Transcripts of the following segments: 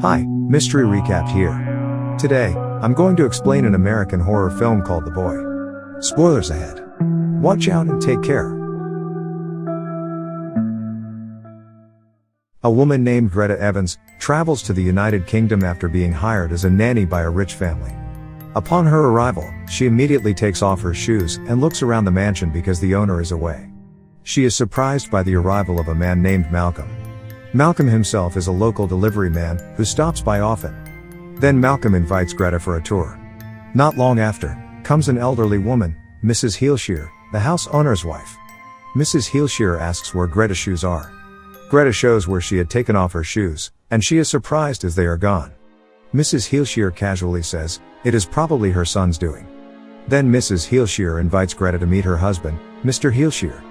Hi, Mystery Recap here. Today, I'm going to explain an American horror film called The Boy. Spoilers ahead. Watch out and take care. A woman named Greta Evans travels to the United Kingdom after being hired as a nanny by a rich family. Upon her arrival, she immediately takes off her shoes and looks around the mansion because the owner is away. She is surprised by the arrival of a man named Malcolm. Malcolm himself is a local delivery man who stops by often. Then Malcolm invites Greta for a tour. Not long after, comes an elderly woman, Mrs. Heelshear, the house owner's wife. Mrs. Heelshear asks where Greta's shoes are. Greta shows where she had taken off her shoes, and she is surprised as they are gone. Mrs. Heelshear casually says, it is probably her son's doing. Then Mrs. Heelshear invites Greta to meet her husband, Mr. Heelshear.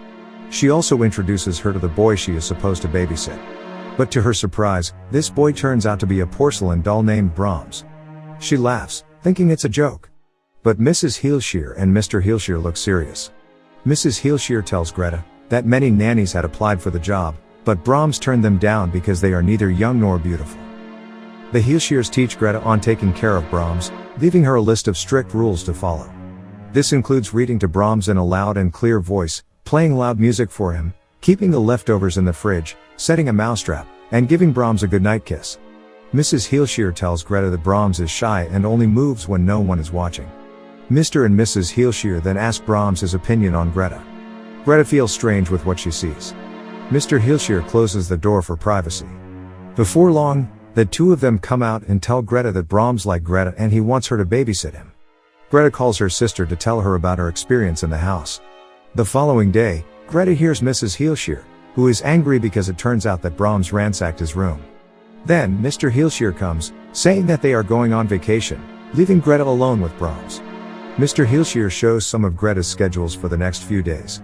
She also introduces her to the boy she is supposed to babysit. But to her surprise, this boy turns out to be a porcelain doll named Brahms. She laughs, thinking it's a joke. But Mrs. Heelshear and Mr. Heelshear look serious. Mrs. Heelshear tells Greta that many nannies had applied for the job, but Brahms turned them down because they are neither young nor beautiful. The Heelshears teach Greta on taking care of Brahms, leaving her a list of strict rules to follow. This includes reading to Brahms in a loud and clear voice, playing loud music for him, keeping the leftovers in the fridge, setting a mousetrap, and giving Brahms a goodnight kiss. Mrs. Heelshear tells Greta that Brahms is shy and only moves when no one is watching. Mr. and Mrs. Heelshear then ask Brahms his opinion on Greta. Greta feels strange with what she sees. Mr. Heelshear closes the door for privacy. Before long, the two of them come out and tell Greta that Brahms likes Greta and he wants her to babysit him. Greta calls her sister to tell her about her experience in the house. The following day, Greta hears Mrs. Heelshear, who is angry because it turns out that Brahms ransacked his room. Then, Mr. Heelshear comes, saying that they are going on vacation, leaving Greta alone with Brahms. Mr. Heelshear shows some of Greta's schedules for the next few days.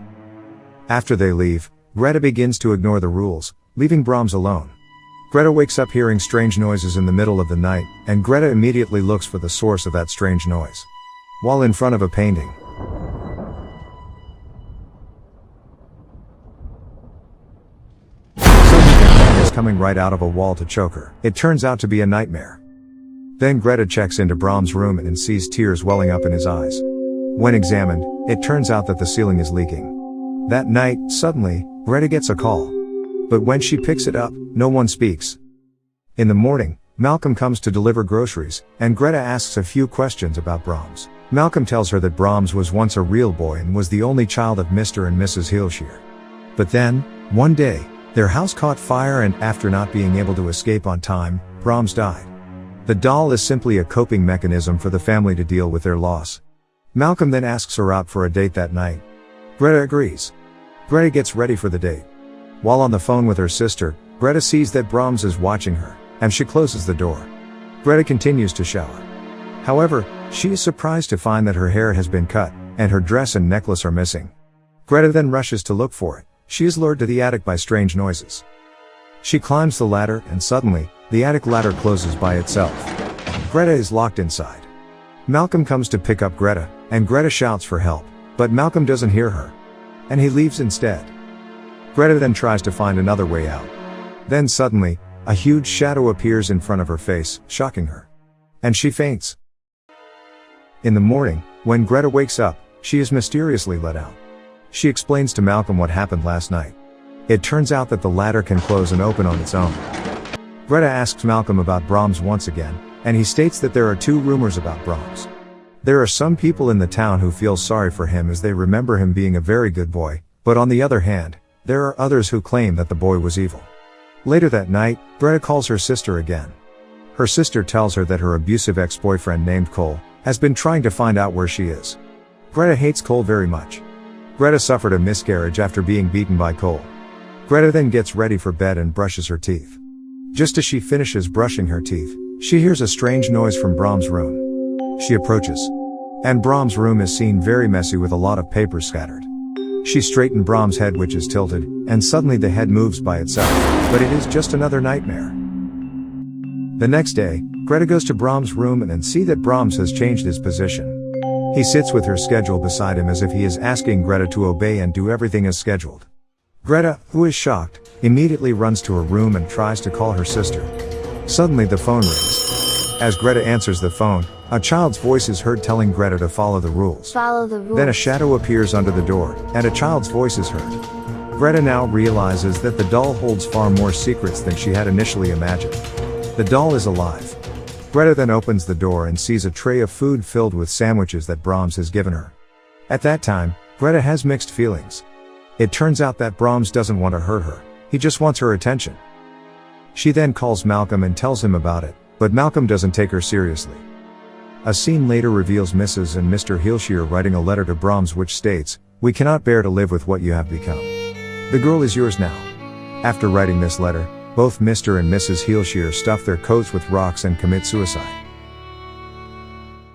After they leave, Greta begins to ignore the rules, leaving Brahms alone. Greta wakes up hearing strange noises in the middle of the night, and Greta immediately looks for the source of that strange noise. While in front of a painting, is coming right out of a wall to choke her. It turns out to be a nightmare. Then Greta checks into Brahms' room and sees tears welling up in his eyes. When examined, it turns out that the ceiling is leaking. That night, suddenly, Greta gets a call. But when she picks it up, no one speaks. In the morning, Malcolm comes to deliver groceries, and Greta asks a few questions about Brahms. Malcolm tells her that Brahms was once a real boy and was the only child of Mr. and Mrs. Heelshear. But then, one day, their house caught fire and after not being able to escape on time, Brahms died. The doll is simply a coping mechanism for the family to deal with their loss. Malcolm then asks her out for a date that night. Greta agrees. Greta gets ready for the date. While on the phone with her sister, Greta sees that Brahms is watching her, and she closes the door. Greta continues to shower. However, she is surprised to find that her hair has been cut, and her dress and necklace are missing. Greta then rushes to look for it. She is lured to the attic by strange noises. She climbs the ladder and suddenly, the attic ladder closes by itself. Greta is locked inside. Malcolm comes to pick up Greta, and Greta shouts for help, but Malcolm doesn't hear her. And he leaves instead. Greta then tries to find another way out. Then suddenly, a huge shadow appears in front of her face, shocking her. And she faints. In the morning, when Greta wakes up, she is mysteriously let out. She explains to Malcolm what happened last night. It turns out that the ladder can close and open on its own. Greta asks Malcolm about Brahms once again, and he states that there are two rumors about Brahms. There are some people in the town who feel sorry for him as they remember him being a very good boy, but on the other hand, there are others who claim that the boy was evil. Later that night, Greta calls her sister again. Her sister tells her that her abusive ex-boyfriend named Cole has been trying to find out where she is. Greta hates Cole very much. Greta suffered a miscarriage after being beaten by Cole. Greta then gets ready for bed and brushes her teeth. Just as she finishes brushing her teeth, she hears a strange noise from Brahms' room. She approaches. And Brahms' room is seen very messy with a lot of papers scattered. She straightened Brahms' head which is tilted, and suddenly the head moves by itself, but it is just another nightmare. The next day, Greta goes to Brahms' room and sees that Brahms has changed his position. He sits with her schedule beside him as if he is asking Greta to obey and do everything as scheduled. Greta, who is shocked, immediately runs to her room and tries to call her sister. Suddenly the phone rings. As Greta answers the phone, a child's voice is heard telling Greta to follow the rules. Follow the rules. Then a shadow appears under the door, and a child's voice is heard. Greta now realizes that the doll holds far more secrets than she had initially imagined. The doll is alive. Greta then opens the door and sees a tray of food filled with sandwiches that Brahms has given her. At that time, Greta has mixed feelings. It turns out that Brahms doesn't want to hurt her, he just wants her attention. She then calls Malcolm and tells him about it, but Malcolm doesn't take her seriously. A scene later reveals Mrs. and Mr. Heelshire writing a letter to Brahms which states, "We cannot bear to live with what you have become. The girl is yours now." After writing this letter, both Mr. and Mrs. Heelshire stuff their coats with rocks and commit suicide.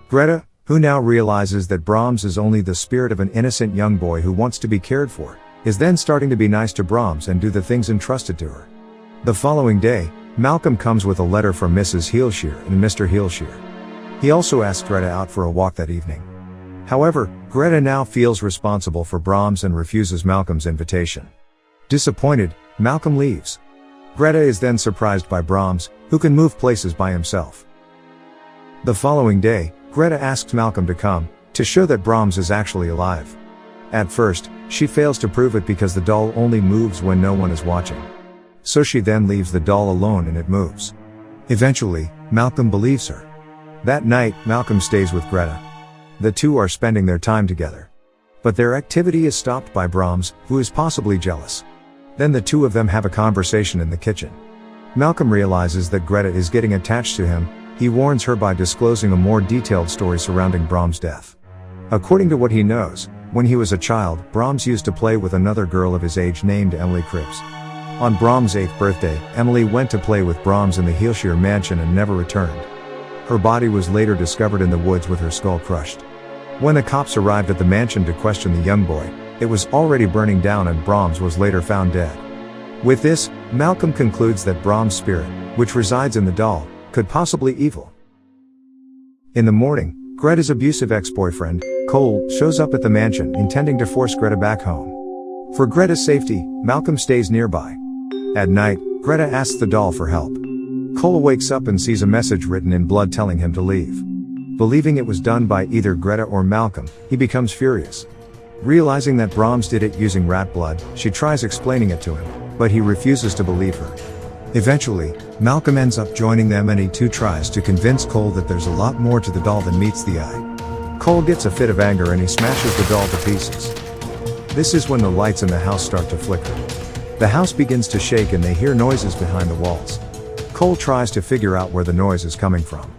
Greta, who now realizes that Brahms is only the spirit of an innocent young boy who wants to be cared for, is then starting to be nice to Brahms and do the things entrusted to her. The following day, Malcolm comes with a letter from Mrs. Heelshire and Mr. Heelshire. He also asks Greta out for a walk that evening. However, Greta now feels responsible for Brahms and refuses Malcolm's invitation. Disappointed, Malcolm leaves. Greta is then surprised by Brahms, who can move places by himself. The following day, Greta asks Malcolm to come, to show that Brahms is actually alive. At first, she fails to prove it because the doll only moves when no one is watching. So she then leaves the doll alone and it moves. Eventually, Malcolm believes her. That night, Malcolm stays with Greta. The two are spending their time together. But their activity is stopped by Brahms, who is possibly jealous. Then the two of them have a conversation in the kitchen. Malcolm realizes that Greta is getting attached to him. He warns her by disclosing a more detailed story surrounding Brahms' death. According to what he knows, when he was a child, Brahms used to play with another girl of his age named Emily Cribbs. On Brahms' 8th birthday, Emily went to play with Brahms in the Heelshire mansion and never returned. Her body was later discovered in the woods with her skull crushed. When the cops arrived at the mansion to question the young boy, it was already burning down and Brahms was later found dead. With this, Malcolm concludes that Brahms' spirit, which resides in the doll, could possibly be evil. In the morning, Greta's abusive ex-boyfriend, Cole, shows up at the mansion intending to force Greta back home. For Greta's safety, Malcolm stays nearby. At night, Greta asks the doll for help. Cole wakes up and sees a message written in blood telling him to leave. Believing it was done by either Greta or Malcolm, he becomes furious. Realizing that Brahms did it using rat blood, she tries explaining it to him, but he refuses to believe her. Eventually, Malcolm ends up joining them and he too tries to convince Cole that there's a lot more to the doll than meets the eye. Cole gets a fit of anger and he smashes the doll to pieces. This is when the lights in the house start to flicker. The house begins to shake and they hear noises behind the walls. Cole tries to figure out where the noise is coming from.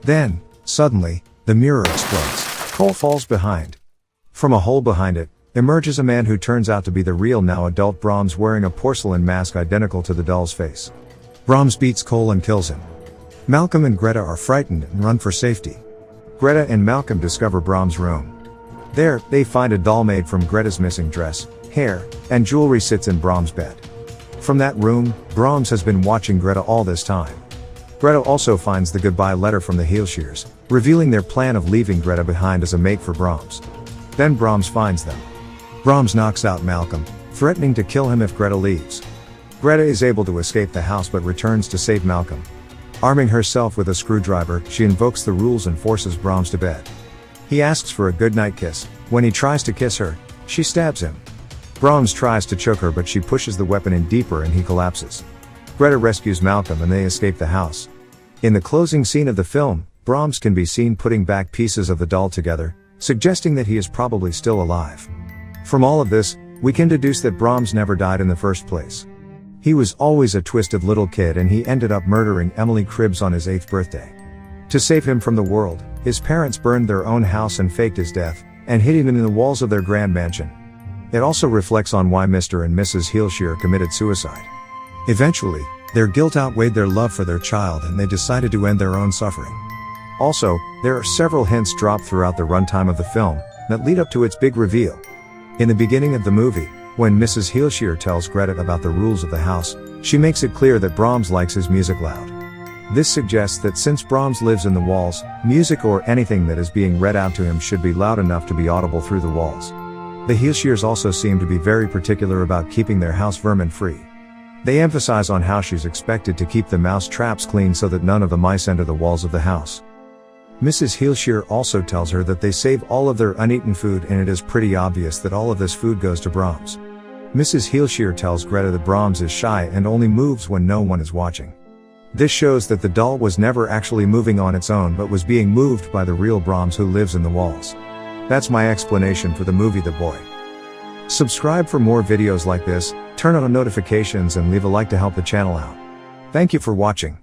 Then, suddenly, the mirror explodes. Cole falls behind. From a hole behind it, emerges a man who turns out to be the real now adult Brahms wearing a porcelain mask identical to the doll's face. Brahms beats Cole and kills him. Malcolm and Greta are frightened and run for safety. Greta and Malcolm discover Brahms' room. There, they find a doll made from Greta's missing dress, hair, and jewelry sits in Brahms' bed. From that room, Brahms has been watching Greta all this time. Greta also finds the goodbye letter from the Heelshires, revealing their plan of leaving Greta behind as a mate for Brahms. Then Brahms finds them. Brahms knocks out Malcolm, threatening to kill him if Greta leaves. Greta is able to escape the house but returns to save Malcolm. Arming herself with a screwdriver, she invokes the rules and forces Brahms to bed. He asks for a goodnight kiss. When he tries to kiss her, she stabs him. Brahms tries to choke her but she pushes the weapon in deeper and he collapses. Greta rescues Malcolm and they escape the house. In the closing scene of the film, Brahms can be seen putting back pieces of the doll together, suggesting that he is probably still alive. From all of this, we can deduce that Brahms never died in the first place. He was always a twisted little kid and he ended up murdering Emily Cribbs on his 8th birthday. To save him from the world, his parents burned their own house and faked his death, and hid him in the walls of their grand mansion. It also reflects on why Mr. and Mrs. Heelshire committed suicide. Eventually, their guilt outweighed their love for their child and they decided to end their own suffering. Also, there are several hints dropped throughout the runtime of the film that lead up to its big reveal. In the beginning of the movie, when Mrs. Heelshire tells Greta about the rules of the house, she makes it clear that Brahms likes his music loud. This suggests that since Brahms lives in the walls, music or anything that is being read out to him should be loud enough to be audible through the walls. The Heelshires also seem to be very particular about keeping their house vermin free. They emphasize on how she's expected to keep the mouse traps clean so that none of the mice enter the walls of the house. Mrs. Heelshear also tells her that they save all of their uneaten food, and it is pretty obvious that all of this food goes to Brahms. Mrs. Heelshear tells Greta that Brahms is shy and only moves when no one is watching. This shows that the doll was never actually moving on its own but was being moved by the real Brahms who lives in the walls. That's my explanation for the movie The Boy. Subscribe for more videos like this, turn on notifications and leave a like to help the channel out. Thank you for watching.